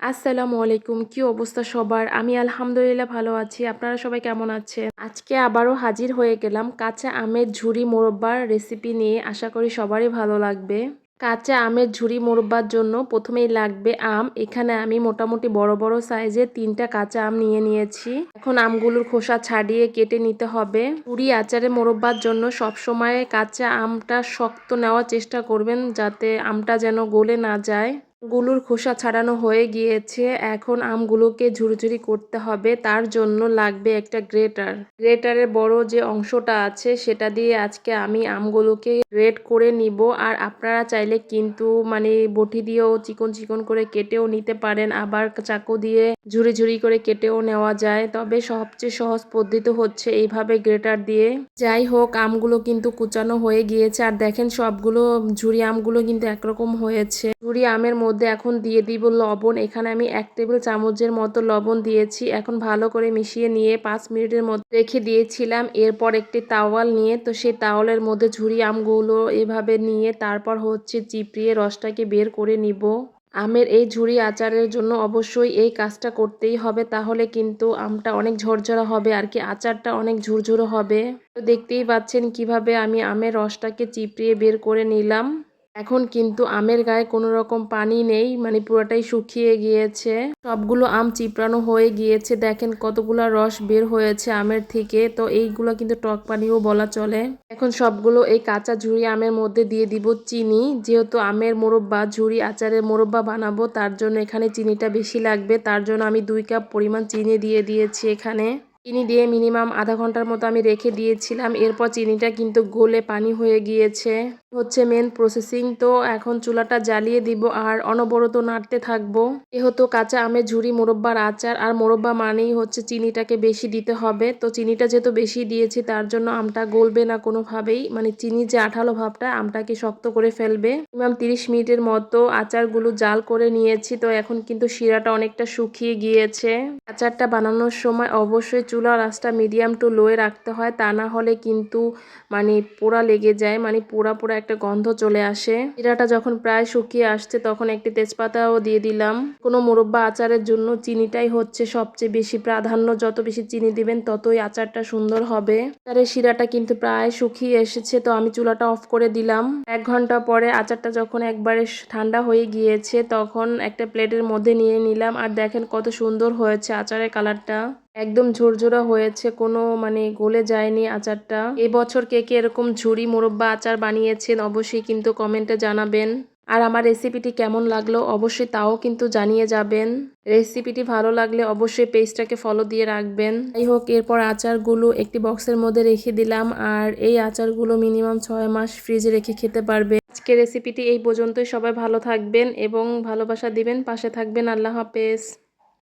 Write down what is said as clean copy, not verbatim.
আসসালামু আলাইকুম। কি অবস্থা সবার? আমি আলহামদুলিল্লাহ ভালো আছি। আপনারা সবাই কেমন আছেন? আজকে আবারও হাজির হয়ে গেলাম কাঁচা আমের ঝুরি মোরব্বার রেসিপি নিয়ে। আশা করি সবারই ভালো লাগবে। কাঁচা আমের ঝুরি মোরব্বার জন্য প্রথমেই লাগবে আম। এখানে আমি মোটামুটি বড় বড় সাইজের 3টা কাঁচা আম নিয়ে নিয়েছি। এখন আমগুলোর খোসা ছাড়িয়ে কেটে নিতে হবে। ঝুরি আচারে মোরব্বার জন্য সবসময় কাঁচা আমটা শক্ত নেওয়ার চেষ্টা করবেন, যাতে আমটা যেন গলে না যায়। গুলোর খোসা ছাড়ানো হয়ে গিয়েছে। এখন আমগুলোকে ঝুরঝুরি করতে হবে। তার জন্য লাগবে একটা গ্রেটার। গ্রেটারের বড় যে অংশটা আছে সেটা দিয়ে আজকে আমি আমগুলোকে গ্রেট করে নিব। আর আপনারা চাইলে কিন্তু বটি দিয়েও চিকন চিকন করে কেটেও নিতে পারেন, আবার চাকু দিয়ে ঝুরি ঝুরি করে কেটেও নেওয়া যায়। তবে সবচেয়ে সহজ পদ্ধতি হচ্ছে এইভাবে গ্রেটার দিয়ে। যাই হোক, আমগুলো কিন্তু কুচানো হয়ে গিয়েছে। আর দেখেন সবগুলো ঝুরি আমগুলো কিন্তু একরকম হয়েছে। ঝুরি আমের মধ্যে এখন দিয়ে দিব লবণ। এখানে আমি 1 টেবিল চামচের মতো লবণ দিয়েছি। এখন ভালো করে মিশিয়ে নিয়ে 5 মিনিটের মধ্যে রেখে দিয়েছিলাম। এরপর একটি তাওয়াল নিয়ে সেই তাওয়ালের মধ্যে ঝুরি আমগুলো এভাবে নিয়ে তারপর হচ্ছে চিপড়িয়ে রসটাকে বের করে নিব। আমের এই ঝুরি আচারের জন্য অবশ্যই এই কাজটা করতেই হবে, তাহলে কিন্তু আমটা অনেক ঝরঝরা হবে আর কি আচারটা অনেক ঝুরঝুরো হবে। তো দেখতেই পাচ্ছেন কিভাবে আমি আমের রসটাকে চিপড়িয়ে বের করে নিলাম। এখন কিন্তু আমের গায়ে কোনো রকম পানি নেই, পুরোটাই শুকিয়ে গিয়েছে। সবগুলো আম চিপড়ানো হয়ে গিয়েছে। দেখেন কতগুলো রস বের হয়েছে আমের থেকে। তো এইগুলো কিন্তু টক পানিও বলা চলে। এখন সবগুলো এই কাঁচা ঝুরি আমের মধ্যে দিয়ে দিব চিনি। যেহেতু আমের মোরব্বা ঝুরি আচারের মোরব্বা বানাবো, তার জন্য এখানে চিনিটা বেশি লাগবে। তার জন্য আমি 2 কাপ পরিমাণ চিনি দিয়ে দিয়েছি এখানে। চিনি দিয়ে মিনিমাম আধা ঘন্টার মতো আমি রেখে দিয়েছিলাম। এরপর চিনিটা কিন্তু গলে পানি হয়ে গিয়েছে। হচ্ছে মেন প্রসেসিং। তো এখন চুলাটা জ্বালিয়ে দিব আর অনবরত নাড়তে থাকবো। যেহেতু কাঁচা আমের ঝুরি মোরব্বার আচার, আর মোরব্বা মানেই হচ্ছে চিনিটাকে বেশি দিতে হবে। তো চিনিটা যেহেতু বেশি দিয়েছি তার জন্য আমটা গলবে না কোনোভাবেই। চিনি যে আঠালো ভাবটা আমটাকে শক্ত করে ফেলবে। মিনিমাম 30 মিনিটের মতো আচারগুলো জাল করে নিয়েছি। তো এখন কিন্তু শিরাটা অনেকটা শুকিয়ে গিয়েছে। আচারটা বানানোর সময় অবশ্যই চুলার আঁচটা মিডিয়াম টু লোয়ে রাখতে হয়, তা না হলে কিন্তু পোড়া লেগে যায়, পোড়া পোড়া একটা গন্ধ চলে আসে। জিরাটা যখন প্রায় শুকিয়ে আসছে তখন একটি তেজপাতাও দিয়ে দিলাম। কোনো মোরব্বা আচারের জন্য চিনিটাই হচ্ছে সবচেয়ে বেশি প্রাধান্য। যত বেশি চিনি দিবেন ততই আচারটা সুন্দর হবে। আচারের শিরাটা কিন্তু প্রায় শুকিয়ে এসেছে। তো আমি চুলাটা অফ করে দিলাম। 1 ঘন্টা পরে আচারটা যখন একবারে ঠান্ডা হয়ে গিয়েছে তখন একটা প্লেটের মধ্যে নিয়ে নিলাম। আর দেখেন কত সুন্দর হয়েছে আচারের কালারটা। একদম ঝুরঝুরা হয়েছে, কোনো গলে যায়নি আচারটা। এবছর কে কে এরকম ঝুরি মোরব্বা আচার বানিয়েছেন অবশ্যই কিন্তু কমেন্টে জানাবেন। আর আমার রেসিপিটি কেমন লাগলো অবশ্যই তাও কিন্তু জানিয়ে যাবেন। রেসিপিটি ভালো লাগলে অবশ্যই পেজটাকে ফলো দিয়ে রাখবেন। যাই হোক, এরপর আচারগুলো একটি বক্সের মধ্যে রেখে দিলাম। আর এই আচারগুলো মিনিমাম 6 মাস ফ্রিজে রেখে খেতে পারবে। আজকের রেসিপিটি এই পর্যন্তই। সবাই ভালো থাকবেন এবং ভালোবাসা দিবেন, পাশে থাকবেন। আল্লাহ হাফেজ।